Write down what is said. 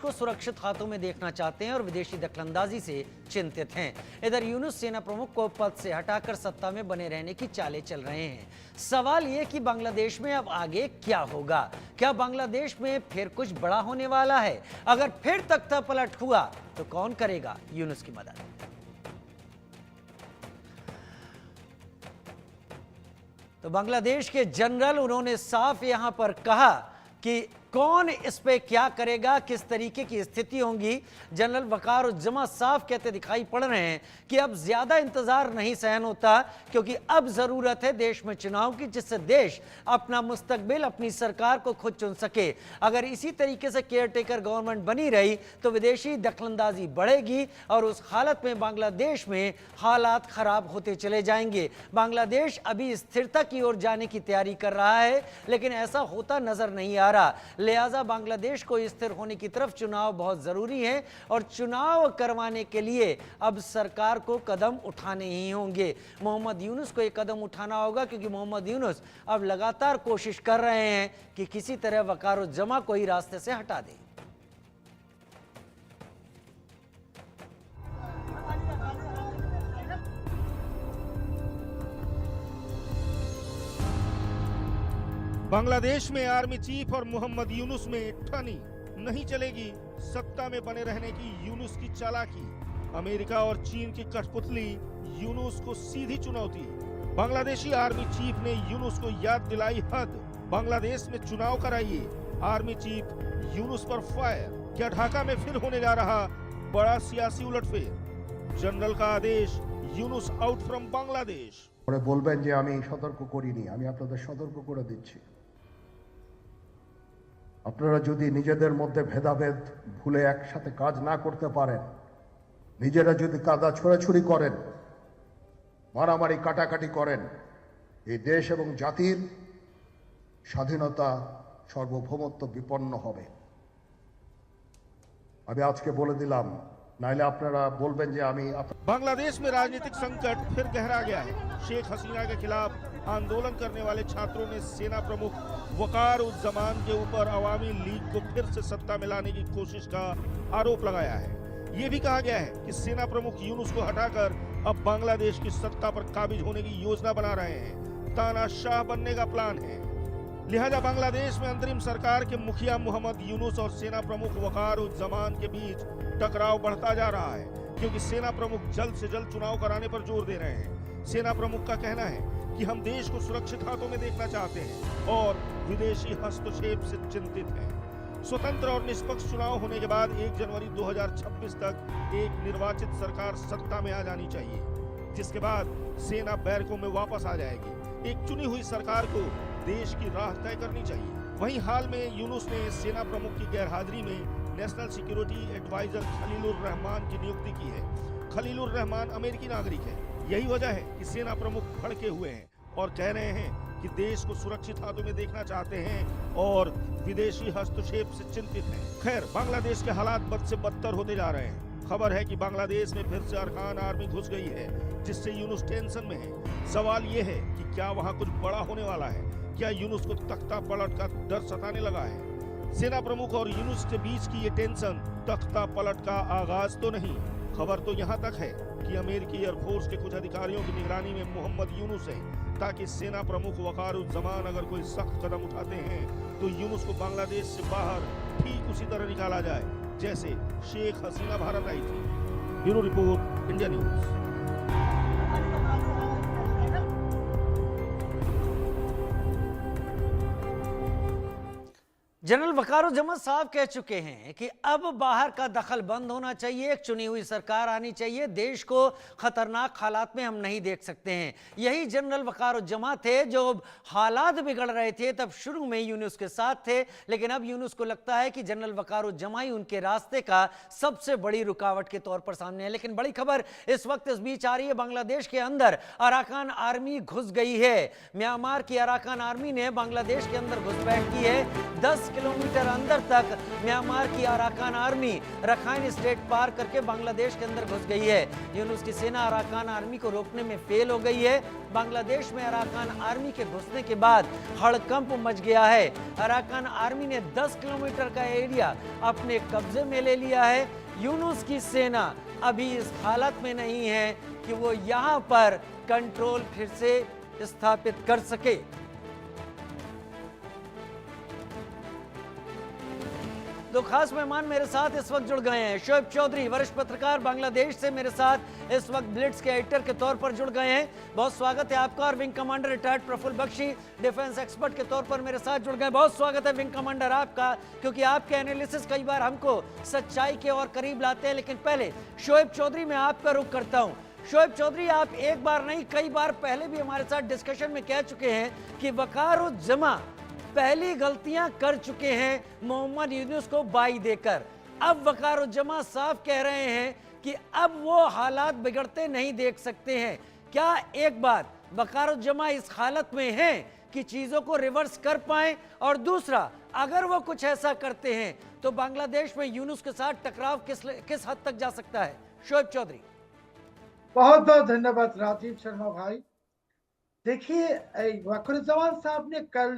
को सुरक्षित हाथों में देखना चाहते हैं और विदेशी दखलंदाजी से चिंतित हैं। इधर यूनुस सेना प्रमुख को पद से हटाकर सत्ता में बने रहने की चालें चल रहे हैं। सवाल यह कि बांग्लादेश में अब आगे क्या होगा? क्या बांग्लादेश में फिर कुछ बड़ा होने वाला है? अगर फिर तख्ता पलट हुआ तो कौन करेगा यूनुस की मदद? तो बांग्लादेश के जनरल उन्होंने साफ यहां पर कहा कि कौन इस पे क्या करेगा, किस तरीके की स्थिति होगी। जनरल वकारुज्जमा साफ कहते दिखाई पड़ रहे हैं कि अब ज्यादा इंतजार नहीं सहन होता, क्योंकि अब जरूरत है देश में चुनाव की, जिससे देश अपना मुस्तकबिल, अपनी सरकार को खुद चुन सके। अगर इसी तरीके से केयरटेकर गवर्नमेंट बनी रही तो विदेशी दखलंदाजी बढ़ेगी और उस हालत में बांग्लादेश में हालात खराब होते चले जाएंगे। बांग्लादेश अभी स्थिरता की ओर जाने की तैयारी कर रहा है, लेकिन ऐसा होता नजर नहीं आ रहा। लिहाजा बांग्लादेश को स्थिर होने की तरफ चुनाव बहुत जरूरी है और चुनाव करवाने के लिए अब सरकार को कदम उठाने ही होंगे। मोहम्मद यूनुस को एक कदम उठाना होगा, क्योंकि मोहम्मद यूनुस अब लगातार कोशिश कर रहे हैं कि किसी तरह वकारुज्जमा को ही रास्ते से हटा दें। बांग्लादेश में आर्मी चीफ और मोहम्मद यूनुस में ठनी नहीं चलेगी। सत्ता में बने रहने की यूनुस की चालाकी, अमेरिका और चीन की कठपुतली, यूनुस को सीधी चुनौती। बांग्लादेशी आर्मी चीफ ने यूनुस को याद दिलाई हद। बांग्लादेश में चुनाव कराइए, आर्मी चीफ यूनुस पर फायर। क्या ढाका में फिर होने जा रहा बड़ा सियासी उलटफेर? जनरल का आदेश, यूनुस आउट फ्रॉम बांग्लादेश। बोलবেন যে আমি সতর্ক করিনি, আমি আপনাদের সতর্ক করে দিচ্ছি। আপনারা যদি নিজেদের মধ্যে ভেদাভেদ ভুলে একসাথে কাজ না করতে পারেন, নিজেরা যদি কাদা ছোড়াছুড়ি করেন, মারামারি কাটাকাটি করেন, এই দেশ এবং জাতির স্বাধীনতা সার্বভৌমত্ব বিপন্ন হবে। আমি আজকে বলে দিলাম, नाइले आपनारा बोलबेन जे आमी। बांग्लादेश में राजनीतिक संकट फिर गहरा गया है। शेख हसीना के खिलाफ आंदोलन करने वाले छात्रों ने सेना प्रमुख वकारुज्जमान के ऊपर अवामी लीग को फिर से सत्ता में लाने की कोशिश का आरोप लगाया है। ये भी कहा गया है कि सेना प्रमुख यूनुस को हटाकर अब बांग्लादेश की सत्ता पर काबिज होने की योजना बना रहे हैं। तानाशाह बनने का प्लान है। लिहाजा बांग्लादेश में अंतरिम सरकार के मुखिया मोहम्मद यूनुस और सेना प्रमुख वकारुज्जमान के बीच टकराव बढ़ता जा रहा है, क्योंकि सेना प्रमुख जल्द से जल्द चुनाव कराने पर जोर दे रहे हैं। सेना प्रमुख का कहना है कि हम देश को सुरक्षित हाथों में देखना चाहते हैं और विदेशी हस्तक्षेप से चिंतित हैं। स्वतंत्र और निष्पक्ष चुनाव होने के बाद 1 जनवरी 2026 तक एक निर्वाचित सरकार सत्ता में आ जानी चाहिए, जिसके बाद सेना बैरकों में वापस आ जाएगी। एक चुनी हुई सरकार को देश की राह तय करनी चाहिए। वहीं हाल में यूनुस ने सेना प्रमुख की गैरहाजिरी में national security adviser Khalilur Rahman की नियुक्ति की है। खलीलुर रहमान अमेरिकी नागरिक है। यही वजह है कि सेना प्रमुख भड़के हुए हैं और कह रहे हैं कि देश को सुरक्षित हाथों में देखना चाहते हैं और विदेशी हस्तक्षेप से चिंतित हैं। खैर, बांग्लादेश के हालात बद से बदतर होते जा रहे हैं। खबर है कि बांग्लादेश में फिर से अरकान आर्मी घुस गई है, जिससे यूनुस टेंशन में है। सवाल ये है कि क्या वहाँ कुछ बड़ा होने वाला है? क्या यूनुस को तख्ता पलट का डर सताने लगा है? सेना प्रमुख और यूनुस के बीच की ये टेंशन तख्ता पलट का आगाज तो नहीं। खबर तो यहाँ तक है कि अमेरिकी एयरफोर्स के कुछ अधिकारियों की निगरानी में मोहम्मद यूनुस है, ताकि सेना प्रमुख वकारुज्जमान अगर कोई सख्त कदम उठाते हैं तो यूनुस को बांग्लादेश से बाहर ठीक उसी तरह निकाला जाए जैसे शेख हसीना भारत आई थी। Bureau report, India news. General Waqaruzzaman साहब कह चुके हैं कि अब बाहर का दखल बंद होना चाहिए, एक चुनी हुई सरकार आनी चाहिए। देश को खतरनाक हालात में हम नहीं देख सकते हैं। यही जनरल वकारुज्जमा थे जो हालात बिगड़ रहे थे तब शुरू में यूनुस के साथ थे, लेकिन अब यूनुस को लगता है कि जनरल वकारुज्जमा ही उनके रास्ते का सबसे बड़ी रुकावट के तौर पर सामने है। लेकिन बड़ी खबर इस वक्त इस बीच आ रही है, बांग्लादेश के अंदर अराकान आर्मी घुस गई है। म्यांमार की अराकान आर्मी ने बांग्लादेश के अंदर घुसपैठ की है। 10 किलोमीटर अंदर तक म्यांमार की अराकान आर्मी रखाइन स्टेट पार करके बांग्लादेश के अंदर घुस गई है। यूनुस की सेना अराकान आर्मी को रोकने में फेल हो गई है। बांग्लादेश में अराकान आर्मी के घुसने के बाद हड़कंप मच गया है। अराकान आर्मी ने 10 किलोमीटर का एरिया अपने कब्जे में ले लिया है। यूनुस की सेना अभी इस हालत में नहीं है कि वो यहां पर कंट्रोल फिर से स्थापित कर सके। दो खास मेहमान मेरे साथ इस वक्त जुड़ गए हैं। शोएब चौधरी, वरिष्ठ पत्रकार, बांग्लादेश से मेरे साथ इस वक्त ब्लिट्स के एडिटर के तौर पर जुड़ गए हैं। बहुत स्वागत है आपका। और wing commander retired Praful Bakshi, defence expert के तौर पर मेरे साथ जुड़ गए। बहुत स्वागत है विंग कमांडर आपका, क्योंकि आपके एनालिसिस कई बार हमको सच्चाई के और करीब लाते हैं। लेकिन पहले शोएब चौधरी, मैं आपका रुख करता हूँ। शोएब चौधरी, आप एक बार नहीं कई बार पहले भी हमारे साथ डिस्कशन में कह चुके हैं कि वकारुज्जमा पहली गलतियां कर चुके हैं मोहम्मद यूनुस को बाई देकर। अब वकारुज्जमा साफ कह रहे हैं कि अब वो हालात बिगड़ते नहीं देख सकते हैं। क्या एक बार वकारुज्जमा इस हालत में हैं कि चीजों को रिवर्स कर पाएं? और दूसरा, अगर वो कुछ ऐसा करते हैं तो बांग्लादेश में यूनुस के साथ टकराव किस हद तक जा सकता है? शोएब चौधरी। बहुत बहुत धन्यवाद राजीव शर्मा भाई। देखिए, वकारुज्जमान साहब ने कल